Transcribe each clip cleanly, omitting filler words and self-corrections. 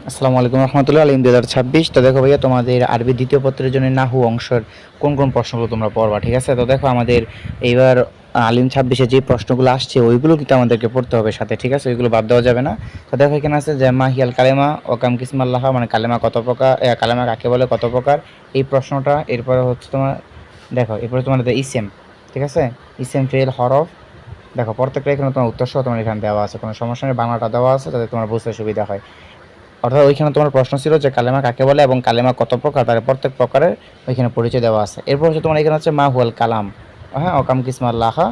আসসালামু আলাইকুম রহমতুল্লাহ আলিম 2026। তো দেখো ভাইয়া, তোমাদের আরবি দ্বিতীয় পত্রের জন্য নাহু অংশের কোন কোন প্রশ্নগুলো তোমরা পড়বা, ঠিক আছে? তো দেখো আমাদের এইবার আলিম 26-এ যে প্রশ্নগুলো আসছে ওইগুলো কিন্তু আমাদেরকে পড়তে হবে সাথে, ঠিক আছে? ওইগুলো বাদ দেওয়া যাবে না। তো দেখো এখানে আছে যে মাহিয়াল কালেমা ও কাম কিসমাল্লাহ, মানে কালেমা কত প্রকার, কালেমা কাকে বলে, কত প্রকার, এই প্রশ্নটা। এরপরে হচ্ছে তোমার, দেখো এরপরে তোমার ইসেম, ঠিক আছে? ইসেম ফেল হরফ, দেখো প্রত্যেকটা এখানে তোমার উত্তর সহ তোমার এখানে দেওয়া আছে, কোনো সমস্যা নেই, বাংলাটা দেওয়া আছে যাতে তোমার বুঝতে সুবিধা হয়। অর্থাৎ ওইখানে তোমার প্রশ্ন ছিল যে কালেমা কাকে বলে এবং কালেমা কত প্রকার, তার প্রত্যেক প্রকারের ওইখানে পরিচয় দেওয়া আছে। এরপর হচ্ছে তোমার এখানে হচ্ছে মা হুয়াল কালাম, হ্যাঁ, অকাম কিসমা লাহা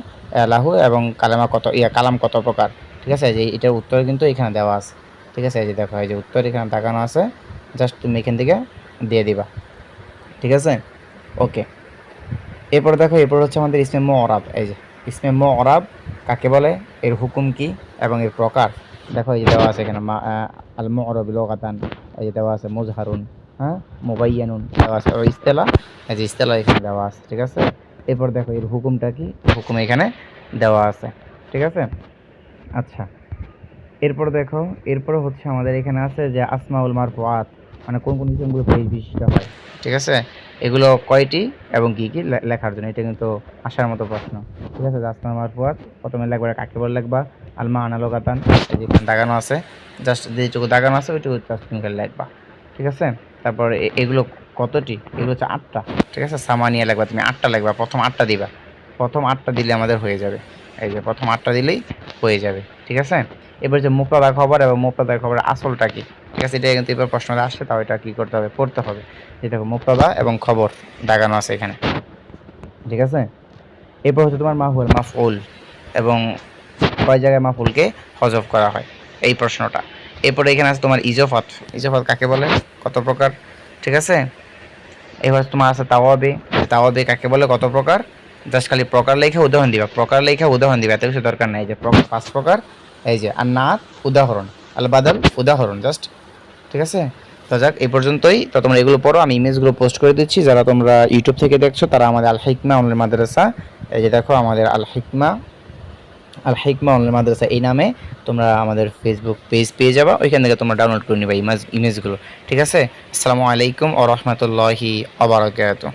লাহু, এবং কালেমা কত কালাম কত প্রকার, ঠিক আছে? যে এটার উত্তর কিন্তু এখানে দেওয়া আছে, ঠিক আছে? এই যে দেখো, এই যে উত্তর এখানে তাকানো আছে, জাস্ট তুমি এখান থেকে দিয়ে দিবা, ঠিক আছে? ওকে। এরপর দেখো, এরপর হচ্ছে আমাদের ইসমে মুঅরাব। এই যে ইসমে মুঅরাব কাকে বলে, এর হুকুম কি এবং এর প্রকার। দেখো এই যে দেওয়া আছে এখানে আল মুঅরাব লুগাতান, এই যে দেওয়া আছে মুজহারুন, হ্যাঁ, মুবাইয়ানুন দেওয়া আছে, আর ইস্তেলা, এই যে ইস্তেলা এখানে দেওয়া আছে, ঠিক আছে? এরপর দেখো এর হুকুমটা কি, হুকুম এখানে দেওয়া আছে, ঠিক আছে? আচ্ছা, এরপর দেখো, এরপর হচ্ছে আমাদের এখানে আছে যে আসমাউল মারফুআত, মানে কোন কোন ইসমগুলো পেশ বিশিষ্ট হয়, ঠিক আছে? এগুলো কয়টি এবং কি কি লেখার জন্য, এটা কিন্তু আসার মতো প্রশ্ন, ঠিক আছে? যে আসমাউল মারফুআত প্রথমে লিখবা কাকে বলে লিখবা, আল মাআনা লুগাতান, এই যে এখানে দাগানো আছে, জাস্ট যেটুকু দাগানো আছে ওইটুকু জাস্ট তুমি লিখবা, ঠিক আছে? তারপর এগুলো কতটি, এগুলো হচ্ছে 8টা, ঠিক আছে? সামানিয়া লিখবা, তুমি 8টা লিখবা, প্রথম 8টা দিবা, প্রথম 8টা দিলে আমাদের হয়ে যাবে। এই যে প্রথম 8টা দিলেই হয়ে যাবে, ঠিক আছে? এবার যে মুক্তাদা খবর এবং মুক্তাদার খবরের আসলটা কি, ঠিক আছে? এটা কিন্তু এবার প্রশ্নটা আসছে, তাও এটা কি করতে হবে, পড়তে হবে। যে দেখো মুক্তাদা এবং খবর দাগানো আছে এখানে, ঠিক আছে? এরপর হচ্ছে তোমার মাহুল মাফউল, এবং কয় জায়গায় মাফুলকে হজফ করা হয়, এই প্রশ্নটা। এরপরে এখানে আছে তোমার ইজফাত, ইজফাত কাকে বলে, কত প্রকার, ঠিক আছে? এবার তোমার আছে তাওয়াবে, তাওয়াবে কাকে বলে, কত প্রকার, জাস্ট খালি প্রকার লেখা উদাহরণ দিবা, প্রকার লেখা উদাহরণ দিবা, এত কিছু দরকার নাই। যে 5 প্রকার, এই যে আর নাত উদাহরণ, আল বাদাল উদাহরণ, জাস্ট, ঠিক আছে? তো যাক, এই পর্যন্তই। তো তোমরা এগুলো পড়ো, আমি ইমেজগুলো পোস্ট করে দিচ্ছি। যারা তোমরা ইউটিউব থেকে দেখছো তারা আমাদের আল হিকমা অনলাইন মাদ্রাসা, এই যে দেখো আমাদের আল হিকমা অনলাইন মাদ্রাসা এই নামে তোমরা আমাদের ফেসবুক পেজ পেয়ে যাবা, ওইখান থেকে তোমরা ডাউনলোড করে নিবা ইমেজগুলো, ঠিক আছে? আসসালামু আলাইকুম ওয়া রাহমাতুল্লাহি ওয়া বারাকাতুহু।